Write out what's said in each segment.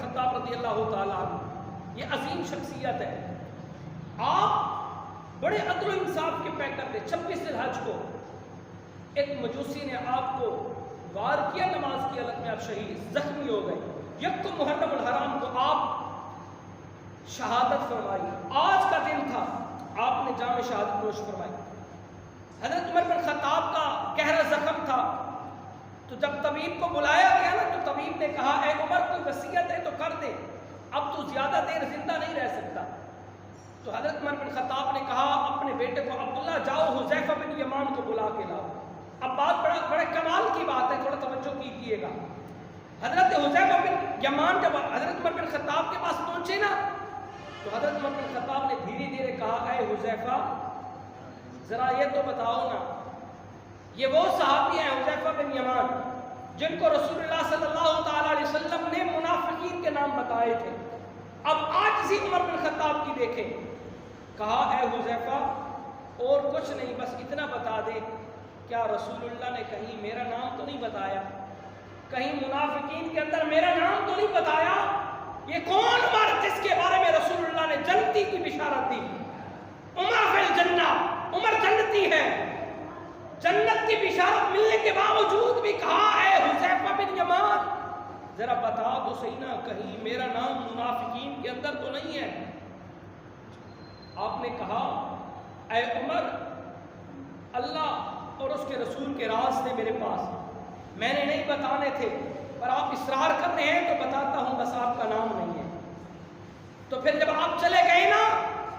خطاب رضی اللہ تعالیٰ عنہ یہ عظیم شخصیت ہے. آپ بڑے عدل و انصاف کے پیکر تھے. 26 ذی الحج کو ایک مجوسی نے آپ کو وار کیا نماز کی حالت میں، آپ شہید زخمی ہو گئے. یکم محرم الحرام کو آپ شہادت فرمائی. آج کا دن تھا، آپ نے جام شہادت نوش فرمائی. حضرت عمر بن خطاب کا گہرا زخم تھا، تو جب طبیب کو بلایا گیا نا تو طبیب نے کہا اے عمر کوئی وصیت ہے تو کر دے، اب تو زیادہ دیر زندہ نہیں رہ سکتا. تو حضرت عمر بن خطاب نے کہا اپنے بیٹے کو عبداللہ جاؤ حذیفہ بن یمان کو بلا کے لاؤ. اب بات بڑے کمال کی بات ہے، تھوڑا توجہ کیجیے گا. حضرت حذیفہ بن یمان جب حضرت عمر بن خطاب کے پاس پہنچے نا تو حضرت عمر بن خطاب نے دھیرے دھیرے کہا اے حذیفہ ذرا یہ تو بتاؤ نا، یہ وہ صحابی ہیں حذیفہ بن یمان جن کو رسول اللہ صلی اللہ تعالی علیہ وسلم نے منافقین کے نام بتائے تھے. اب آج اسی عمر بن خطاب کی دیکھیں. کہا اے حذیفہ اور کچھ نہیں، بس اتنا بتا دے کیا رسول اللہ نے کہیں میرا نام تو نہیں بتایا، کہیں منافقین کے اندر میرا نام تو نہیں بتایا؟ یہ کون عمر جس کے بارے میں رسول اللہ نے جنتی کی بشارت دی؟ عمر فی الجنہ، عمر جنتی ہے. جنت کی بشارت ملنے کے باوجود بھی کہا اے حذیفہ بن یمان ذرا بتا تو صحیح نا کہیں میرا نام منافقین کے اندر تو نہیں ہے. آپ نے کہا اے عمر اللہ اور اس کے رسول کے راز تھے میرے پاس، میں نے نہیں بتانے تھے، پر آپ اصرار کر رہے ہیں تو بتاتا ہوں، بس آپ کا نام نہیں ہے. تو پھر جب آپ چلے گئے نا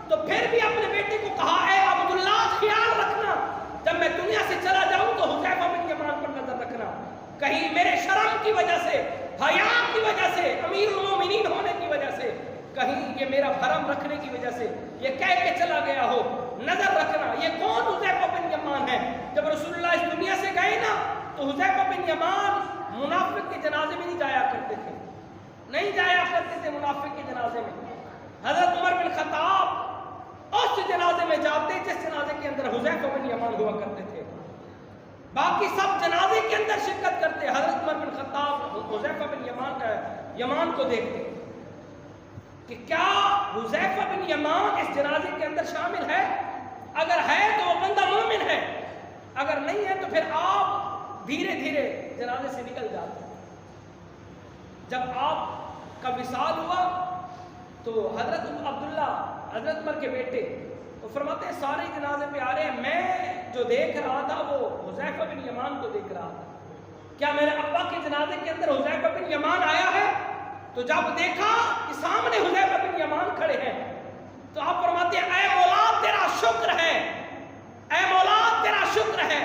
تو پھر بھی اپنے بیٹے کو کہا اے عبداللہ خیال رکھنا جب میں دنیا سے چلا جاؤں تو حذیفہ بن یمان پر نظر رکھنا، کہیں میرے شرم کی وجہ سے، حیا کی وجہ سے، امیر المومنین ہونے کی وجہ سے، کہیں یہ میرا بھرم رکھنے کی وجہ سے یہ کہہ کے چلا گیا ہو، نظر رکھنا. یہ کون حذیفہ بن یمان ہے؟ جب رسول اللہ اس دنیا سے گئے نا تو حذیفہ بن یمان منافق کے جنازے میں نہیں جایا کرتے تھے، نہیں جایا کرتے تھے منافق کے جنازے میں. حضرت عمر بن خطاب اس جنازے میں جاتے جس جنازے کے اندر حذیفہ بن یمان ہوا کرتے تھے، باقی سب جنازے کے اندر شرکت کرتے. حضرت عمر بن خطاب حذیفہ بن یمان کو دیکھتے کہ کیا حذیفہ بن یمان اس جنازے کے اندر شامل ہے؟ اگر ہے تو وہ بندہ مومن ہے، اگر نہیں ہے تو پھر آپ دھیرے دھیرے جنازے سے نکل جاتے. جب آپ کا وصال ہوا تو حضرت عبداللہ حضرت عمر کے بیٹے وہ فرماتے ہیں سارے جنازے پہ آ رہے ہیں، میں جو دیکھ رہا تھا وہ حذیفہ بن یمان کو دیکھ رہا تھا. کیا میرے ابا کے جنازے کے اندر حذیفہ بن یمان آیا ہے؟ تو جب دیکھا کہ سامنے حذیفہ بن یمان کھڑے ہیں تو آپ فرماتے ہیں اے مولا تیرا شکر ہے، اے مولا تیرا شکر ہے.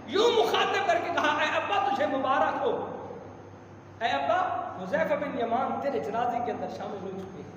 یوں مخاطب کر کے کہا اے ابا تجھے مبارک ہو، اے ابا حذیفہ بن یمان تیرے جنازے کے اندر شامل ہو چکے ہیں.